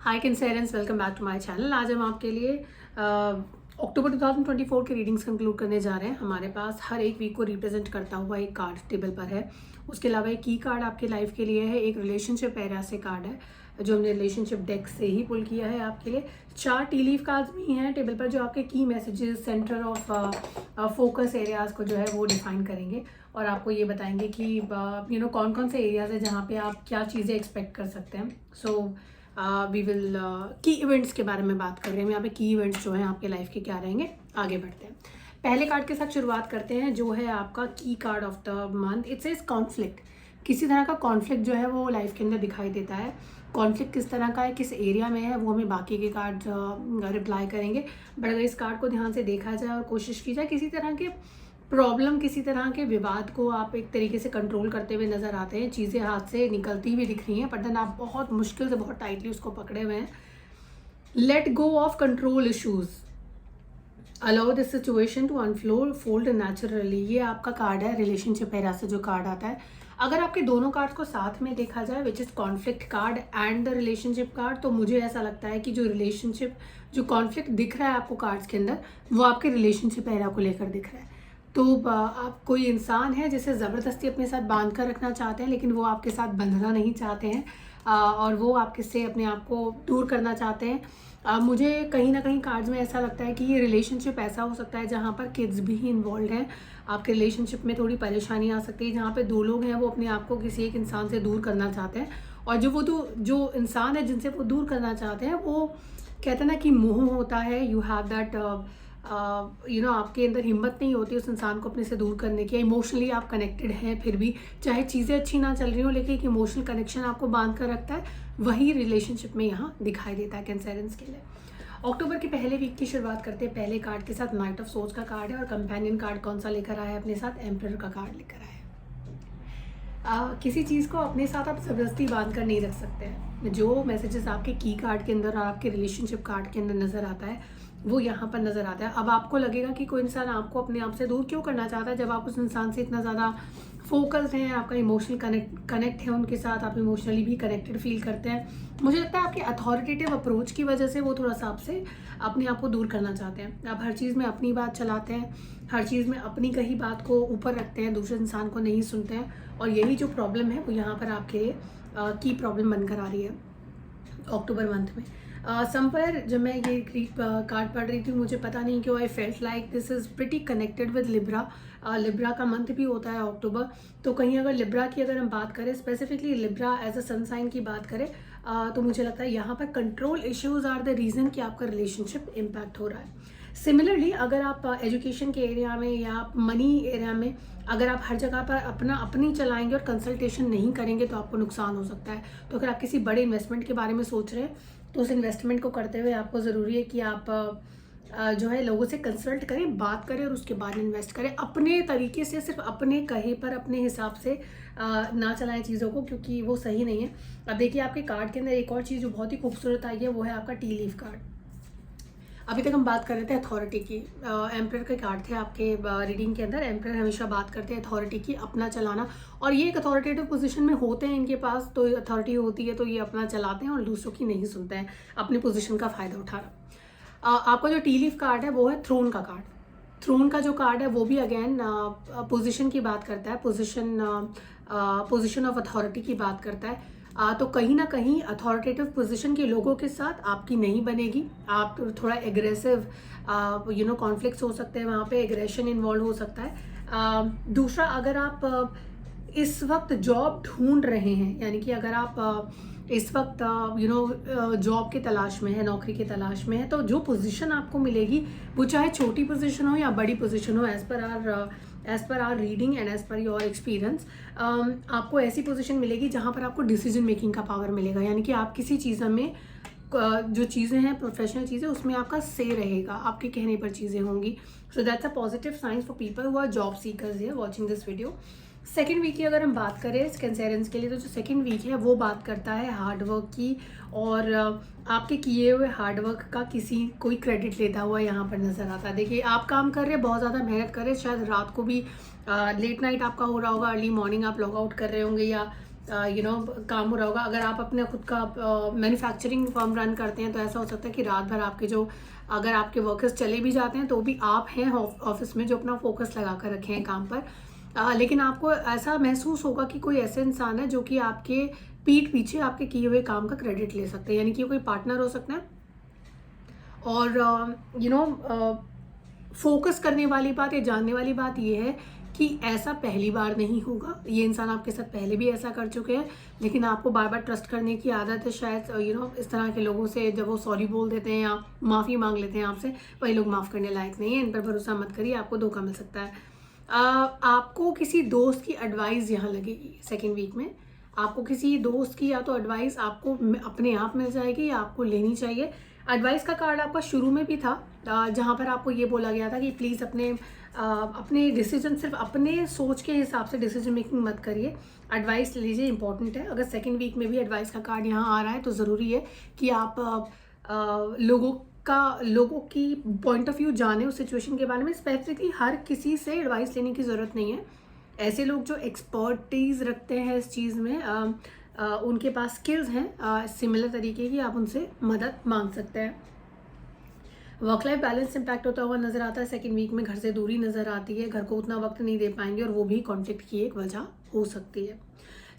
Hi Cancerians, welcome back to my channel. आज हम आपके लिए अक्टूबर 2024 के रीडिंग्स कंक्लूड करने जा रहे हैं। हमारे पास हर एक वीक को रिप्रेजेंट करता हुआ एक कार्ड टेबल पर है। उसके अलावा एक की कार्ड आपके लाइफ के लिए है, एक रिलेशनशिप एरिया से कार्ड है जो हमने रिलेशनशिप डेक से ही पुल किया है आपके लिए। 4 टी लीफ कार्ड्स भी हैं टेबल पर जो आपके की messages, centre of focus areas को जो है वो डिफाइन करेंगे और आपको ये बताएंगे कि कौन कौन से एरियाज है जहाँ पे आप क्या चीज़ें एक्सपेक्ट कर सकते हैं। सो वी विल की इवेंट्स के बारे में बात कर रहे हैं। यहाँ पे की इवेंट्स जो हैं आपके लाइफ के क्या रहेंगे। आगे बढ़ते हैं, पहले कार्ड के साथ शुरुआत करते हैं जो है आपका की card of the month. It's is conflict. किसी तरह का कॉन्फ्लिक्ट जो है वो लाइफ के अंदर दिखाई देता है। कॉन्फ्लिक्ट किस तरह का है, किस एरिया में है, वो हमें बाकी के कार्ड रिप्लाई करेंगे। बट अगर इस कार्ड को ध्यान से देखा जाए और कोशिश की जाए, किसी तरह के प्रॉब्लम, किसी तरह के विवाद को आप एक तरीके से कंट्रोल करते हुए नज़र आते हैं। चीज़ें हाथ से निकलती हुई दिख रही हैं, बट देन आप बहुत मुश्किल से, बहुत टाइटली उसको पकड़े हुए हैं। Let go of control issues, allow this situation to unfold naturally. ये आपका कार्ड है रिलेशनशिप एरिया से जो कार्ड आता है। अगर आपके दोनों कार्ड को साथ में देखा जाए, which is conflict card and the relationship card, तो मुझे ऐसा लगता है कि जो रिलेशनशिप, जो कॉन्फ्लिक्ट दिख रहा है आपको कार्ड्स के अंदर, वो आपके रिलेशनशिप एरिया को लेकर दिख रहा है। तो आप कोई इंसान है जिसे ज़बरदस्ती अपने साथ बांध कर रखना चाहते हैं, लेकिन वो आपके साथ बंधना नहीं चाहते हैं और वो आपके से अपने आप को दूर करना चाहते हैं। मुझे कहीं ना कहीं कार्ड्स में ऐसा लगता है कि ये रिलेशनशिप ऐसा हो सकता है जहाँ पर किड्स भी इन्वॉल्व हैं। आपके रिलेशनशिप में थोड़ी परेशानी आ सकती है जहाँ पे दो लोग हैं वो अपने आप को किसी एक इंसान से दूर करना चाहते हैं, और जो इंसान है जिनसे वो दूर करना चाहते हैं, वो कहते हैं ना कि मोह होता है। यू हैव दैट आपके अंदर हिम्मत नहीं होती उस इंसान को अपने से दूर करने की। इमोशनली आप कनेक्टेड हैं, फिर भी चाहे चीज़ें अच्छी ना चल रही हो, लेकिन एक इमोशनल कनेक्शन आपको बांध कर रखता है। वही रिलेशनशिप में यहाँ दिखाई देता है कैंसरियंस के लिए। अक्टूबर के पहले वीक की शुरुआत करते हैं पहले कार्ड के साथ। नाइट ऑफ सोर्ड्स का कार्ड है और कंपेनियन कार्ड कौन सा लेकर आया है अपने साथ? एम्परर का कार्ड लेकर आया है। किसी चीज़ को अपने साथ आप ज़बरदस्ती बांध कर नहीं रख सकते हैं। जो मैसेजेस आपके की कार्ड के अंदर और आपके रिलेशनशिप कार्ड के अंदर नज़र आता है वो यहाँ पर नज़र आता है। अब आपको लगेगा कि कोई इंसान आपको अपने आप से दूर क्यों करना चाहता है, जब आप उस इंसान से इतना ज़्यादा फोकस्ड हैं, आपका इमोशनल कनेक्ट है उनके साथ, आप इमोशनली भी कनेक्टेड फील करते हैं। मुझे लगता है आपके अथॉरिटेटिव अप्रोच की वजह से वो थोड़ा सा आपसे अपने आप को दूर करना चाहते हैं। आप हर चीज़ में अपनी बात चलाते हैं, हर चीज़ में अपनी कही बात को ऊपर रखते हैं, दूसरे इंसान को नहीं सुनते हैं, और यही जो प्रॉब्लम है वो यहाँ पर आपके लिए की प्रॉब्लम बनकर आ रही है अक्टूबर मंथ में। संपर जब मैं ये कार्ड पढ़ रही थी, मुझे पता नहीं क्यों I felt like this is pretty connected with Libra. Libra का मंथ भी होता है अक्टूबर, तो कहीं अगर लिब्रा की अगर हम बात करें, specifically Libra as a sun sign की बात करें, तो मुझे लगता है यहाँ पर control issues are the reason कि आपका रिलेशनशिप इम्पैक्ट हो रहा है। सिमिलरली अगर आप एजुकेशन के एरिया में या आप मनी एरिया में, अगर आप हर जगह पर अपनी चलाएंगे और कंसल्टेशन नहीं करेंगे तो आपको नुकसान हो सकता है। तो अगर आप किसी बड़े इन्वेस्टमेंट के बारे में सोच रहे हैं तो उस इन्वेस्टमेंट को करते हुए आपको ज़रूरी है कि आप जो है लोगों से कंसल्ट करें, बात करें और उसके बाद इन्वेस्ट करें। अपने तरीके से, सिर्फ अपने कहे पर, अपने हिसाब से ना चलाएं चीज़ों को, क्योंकि वो सही नहीं है। अब देखिए आपके कार्ड के अंदर एक और चीज़ जो बहुत ही खूबसूरत आई है वो है आपका टी लीफ कार्ड। अभी तक हम बात कर रहे थे अथॉरिटी की। एम्परर के कार्ड थे आपके रीडिंग के अंदर। एम्परर हमेशा बात करते हैं अथॉरिटी की, अपना चलाना, और ये एक अथॉरिटेटिव पोजीशन में होते हैं इनके पास, तो अथॉरिटी होती है तो ये अपना चलाते हैं और दूसरों की नहीं सुनते हैं, अपनी पोजीशन का फ़ायदा उठाना। आपका जो टी लीफ कार्ड है वो है थ्रोन का कार्ड। थ्रोन का जो कार्ड है वो भी अगेन पोजीशन की बात करता है, पोजीशन ऑफ अथॉरिटी की बात करता है। तो कहीं ना कहीं अथॉरिटेटिव पोजीशन के लोगों के साथ आपकी नहीं बनेगी। आप थोड़ा एग्रेसिव कॉन्फ्लिक्ट्स हो सकते हैं, वहाँ पे एग्रेशन इन्वॉल्व हो सकता है। दूसरा, अगर आप इस वक्त जॉब ढूंढ रहे हैं, यानी कि अगर आप इस वक्त जॉब के तलाश में है, नौकरी के तलाश में है, तो जो पोजीशन आपको मिलेगी वो चाहे छोटी पोजीशन हो या बड़ी पोजीशन हो, as per our reading and as per your experience, आपको ऐसी पोजीशन मिलेगी जहाँ पर आपको डिसीजन मेकिंग का पावर मिलेगा। यानी कि आप किसी चीज़ में जो चीज़ें हैं, प्रोफेशनल चीज़ें, उसमें आपका से रहेगा, आपके कहने पर चीज़ें होंगी। So that's a positive science for people who are job seekers है watching this video. Second week की अगर हम बात करें कैंसरियंस के लिए, तो जो सेकेंड वीक है वो बात करता है हार्डवर्क की, और आपके किए हुए हार्डवर्क का कोई क्रेडिट लेता हुआ यहाँ पर नज़र आता है। देखिए आप काम कर रहे हैं, बहुत ज़्यादा मेहनत कर रहे हैं, शायद रात को भी लेट नाइट आपका हो रहा होगा, अर्ली मॉर्निंग आप लॉग आउट कर रहे होंगे, या काम हो रहा होगा। अगर आप अपने खुद का मैन्युफैक्चरिंग फर्म रन करते हैं तो ऐसा हो सकता है कि रात भर आपके जो, अगर आपके वर्कर्स चले भी जाते हैं तो भी आप हैं ऑफिस में जो अपना फोकस लगा कर रखे हैं काम पर। लेकिन आपको ऐसा महसूस होगा कि कोई ऐसे इंसान है जो कि आपके पीठ पीछे आपके किए हुए काम का क्रेडिट ले सकते हैं, यानी कि कोई पार्टनर हो सकता है। और फोकस करने वाली बात या जानने वाली बात यह है कि ऐसा पहली बार नहीं होगा, ये इंसान आपके साथ पहले भी ऐसा कर चुके हैं, लेकिन आपको बार बार ट्रस्ट करने की आदत है शायद। इस तरह के लोगों से जब वो सॉरी बोल देते हैं या माफ़ी मांग लेते हैं आपसे, वही लोग माफ़ करने लायक नहीं है। इन पर भरोसा मत करिए, आपको धोखा मिल सकता है। आपको किसी दोस्त की एडवाइस यहाँ लगेगी सेकेंड वीक में। आपको किसी दोस्त की या तो एडवाइस आपको अपने आप मिल जाएगी या आपको लेनी चाहिए। एडवाइस का कार्ड आपका शुरू में भी था, जहाँ पर आपको ये बोला गया था कि प्लीज़ अपने डिसीजन सिर्फ अपने सोच के हिसाब से डिसीजन मेकिंग मत करिए, एडवाइस लीजिए, इंपॉर्टेंट है। अगर सेकंड वीक में भी एडवाइस का कार्ड यहाँ आ रहा है तो ज़रूरी है कि आप लोगों की पॉइंट ऑफ व्यू जाने उस सिचुएशन के बारे में। स्पेसिफिकली हर किसी से एडवाइस लेने की ज़रूरत नहीं है। ऐसे लोग जो एक्सपर्टीज़ रखते हैं इस चीज़ में, उनके पास स्किल्स हैं सिमिलर तरीके की, आप उनसे मदद मांग सकते हैं। वर्क लाइफ बैलेंस इंपैक्ट होता हुआ नजर आता है सेकंड वीक में। घर से दूरी नजर आती है, घर को उतना वक्त नहीं दे पाएंगे और वो भी कॉन्फ्लिक्ट की एक वजह हो सकती है।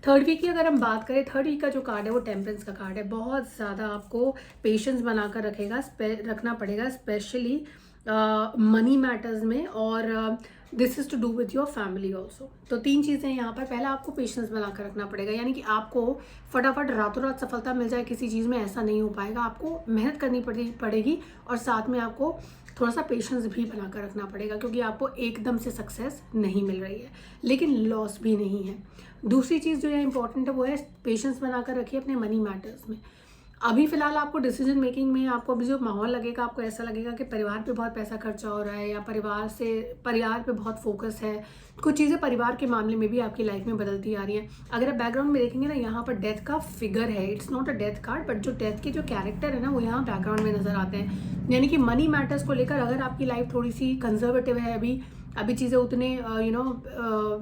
थर्ड वीक की अगर हम बात करें, थर्ड वीक का जो कार्ड है वो टेम्परेंस का कार्ड है। बहुत ज़्यादा आपको पेशेंस बनाकर रखना पड़ेगा, स्पेशली मनी मैटर्स में, और this is to do with your family also. तो तीन चीज़ें यहाँ पर, पहला आपको पेशेंस बनाकर रखना पड़ेगा, यानी कि आपको फटाफट रातों रात सफलता मिल जाए किसी चीज़ में, ऐसा नहीं हो पाएगा। आपको मेहनत करनी पड़ेगी और साथ में आपको थोड़ा सा पेशेंस भी बनाकर रखना पड़ेगा, क्योंकि आपको एकदम से सक्सेस नहीं मिल रही है लेकिन लॉस भी नहीं है। दूसरी चीज़ जो है इंपॉर्टेंट है वो है परिवार बनाकर रखिए अपने मनी मैटर्स में। अभी फिलहाल आपको डिसीजन मेकिंग में आपको अभी जो माहौल लगेगा, आपको ऐसा लगेगा कि परिवार पे बहुत पैसा खर्चा हो रहा है या परिवार पे बहुत फोकस है। कुछ चीज़ें परिवार के मामले में भी आपकी लाइफ में बदलती आ रही हैं। अगर आप बैकग्राउंड में देखेंगे ना, यहाँ पर डेथ का फिगर है, it's not a death card, but जो डेथ के जो कैरेक्टर है ना वो यहाँ बैकग्राउंड में नजर आते हैं। यानी कि मनी मैटर्स को लेकर अगर आपकी लाइफ थोड़ी सी कंजर्वेटिव है, अभी चीज़ें उतने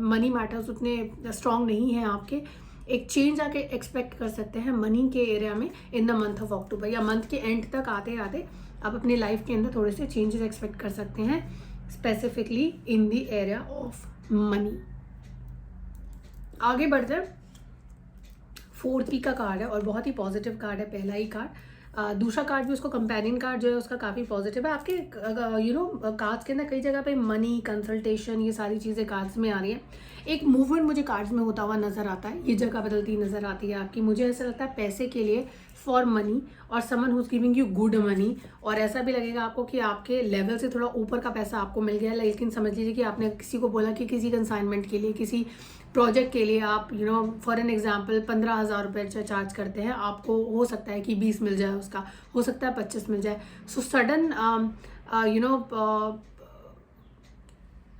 मनी मैटर्स उतने स्ट्रांग नहीं हैं आपके, एक चेंज आके एक्सपेक्ट कर सकते हैं मनी के एरिया में in the month of October, या मंथ के एंड तक आते आते आप अपनी लाइफ के अंदर थोड़े से चेंजेस एक्सपेक्ट कर सकते हैं, specifically in the area of money. आगे बढ़ते हैं, फोर्थ वीक का कार्ड है और बहुत ही पॉजिटिव कार्ड है, पहला ही कार्ड। दूसरा कार्ड भी उसको कंपेनियन कार्ड जो है उसका काफ़ी पॉजिटिव है। आपके कार्ड्स के अंदर कई जगह पे मनी, कंसल्टेशन, ये सारी चीज़ें कार्ड्स में आ रही है। एक मूवमेंट मुझे कार्ड्स में होता हुआ नजर आता है, ये जगह बदलती नजर आती है आपकी। मुझे ऐसा लगता है पैसे के लिए, फॉर मनी, और someone who's giving you good money, और ऐसा भी लगेगा आपको कि आपके लेवल से थोड़ा ऊपर का पैसा आपको मिल गया है। लेकिन समझ लीजिए कि आपने किसी को बोला कि किसी कंसाइनमेंट के लिए, किसी प्रोजेक्ट के लिए आप फॉर एन एग्जाम्पल 15,000 रुपये चार्ज करते हैं, आपको हो सकता है कि 20 मिल जाए, उसका हो सकता है 25 मिल जाए। सो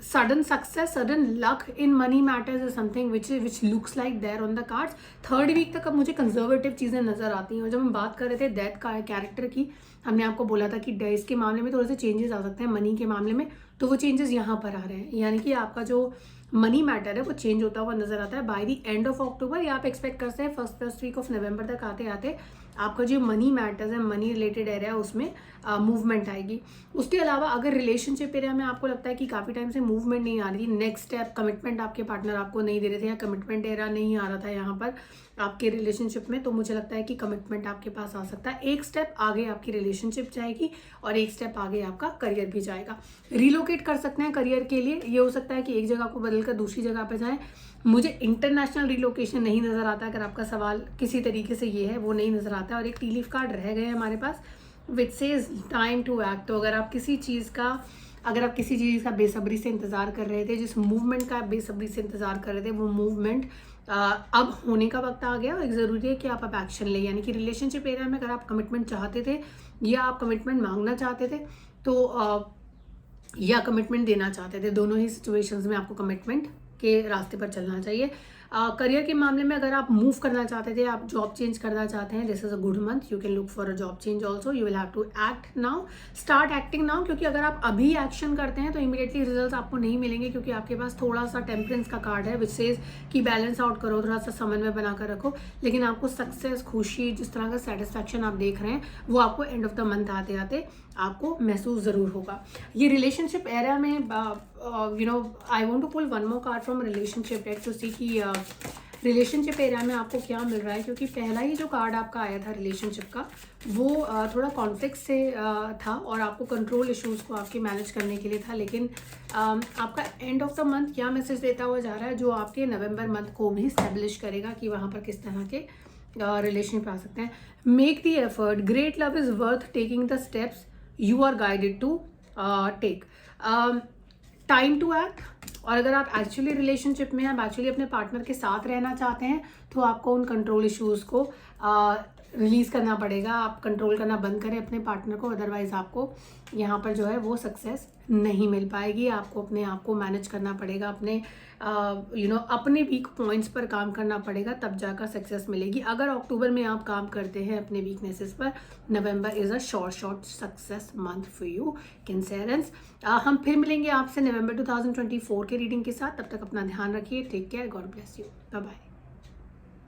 sudden success, sudden luck in money matters is something which looks like there on the cards. Third week तक अब मुझे कंजर्वेटिव चीज़ें नजर आती हैं। और जब हम बात कर रहे थे डेथ का कैरेक्टर की, हमने आपको बोला था कि डेथ के मामले में थोड़े से चेंजेस आ सकते हैं, मनी के मामले में तो वो चेंजेस यहाँ पर आ रहे हैं। यानी कि आपका जो मनी मैटर है वो चेंज होता हुआ नजर आता है by the end of October, या आप एक्सपेक्ट करते हैं फर्स्ट वीक ऑफ नवंबर तक आते आते आपका जो मनी मैटर्स है, मनी रिलेटेड एरिया, उसमें मूवमेंट आएगी। उसके अलावा अगर रिलेशनशिप एरिया में आपको लगता है कि काफ़ी टाइम से मूवमेंट नहीं आ रही, नेक्स्ट स्टेप कमिटमेंट आपके पार्टनर आपको नहीं दे रहे थे, या कमिटमेंट एरिया नहीं आ रहा था यहाँ पर आपके रिलेशनशिप में, तो मुझे लगता है कि कमिटमेंट आपके पास आ सकता है। एक स्टेप आगे आपकी रिलेशनशिप जाएगी और एक स्टेप आगे आपका करियर भी जाएगा। रिलोकेट कर सकते हैं करियर के लिए, ये हो सकता है कि एक जगह को बदलकर दूसरी जगह पर जाएं। मुझे इंटरनेशनल रिलोकेशन नहीं नज़र आता, अगर आपका सवाल किसी तरीके से ये है, वो नहीं नज़र आता है। और एक टी लीफ कार्ड रह गए हमारे पास which says time to act. तो अगर आप किसी चीज़ का बेसब्री से इंतज़ार कर रहे थे, जिस मूवमेंट का बेसब्री से इंतज़ार कर रहे थे, वो मूवमेंट अब होने का वक्त आ गया। एक ज़रूरी है कि आप अब एक्शन लें। यानी कि रिलेशनशिप एरिया में अगर आप कमिटमेंट चाहते थे या आप कमिटमेंट मांगना चाहते थे, तो या कमिटमेंट देना चाहते थे, दोनों ही सिचुएशंस में आपको कमिटमेंट के रास्ते पर चलना चाहिए। करियर के मामले में अगर आप मूव करना चाहते थे, आप जॉब चेंज करना चाहते हैं, this is a good month, you can look for a job change also. You will have to act now, start acting now, क्योंकि अगर आप अभी एक्शन करते हैं तो इमीडिएटली रिजल्ट आपको नहीं मिलेंगे, क्योंकि आपके पास थोड़ा सा टेम्परेंस का कार्ड है विच सेज कि बैलेंस आउट करो, थोड़ा सा समन्वय बनाकर रखो, लेकिन आपको सक्सेस, खुशी, जिस तरह का सेटिस्फैक्शन आप देख रहे हैं वो आपको एंड ऑफ द मंथ आते आते आपको महसूस ज़रूर होगा। ये रिलेशनशिप एरिया में I want to pull one more card from relationship deck to see कि रिलेशनशिप एरिया में आपको क्या मिल रहा है, क्योंकि पहला ही जो कार्ड आपका आया था रिलेशनशिप का वो थोड़ा कॉन्फ्लिक्ट से था और आपको कंट्रोल इश्यूज़ को आपके मैनेज करने के लिए था, लेकिन आपका एंड ऑफ द मंथ क्या मैसेज देता हुआ जा रहा है जो आपके नवंबर मंथ को भी स्टैब्लिश करेगा कि वहाँ पर किस तरह के रिलेशनशिप आ सकते हैं। Make the effort, great love is worth taking the steps you are guided to take, time to act. और अगर आप एक्चुअली रिलेशनशिप में, आप एक्चुअली अपने पार्टनर के साथ रहना चाहते हैं तो आपको उन कंट्रोल इश्यूज़ को रिलीज़ करना पड़ेगा। आप कंट्रोल करना बंद करें अपने पार्टनर को, अदरवाइज़ आपको यहाँ पर जो है वो सक्सेस नहीं मिल पाएगी। आपको अपने आप को मैनेज करना पड़ेगा, अपने अपने वीक पॉइंट्स पर काम करना पड़ेगा, तब जाकर सक्सेस मिलेगी। अगर अक्टूबर में आप काम करते हैं अपने वीकनेसेस पर, November is a short success month for you Cancerians. हम फिर मिलेंगे आपसे नवंबर 2024 के रीडिंग के साथ। तब तक अपना ध्यान रखिए, take care, God bless you, bye bye.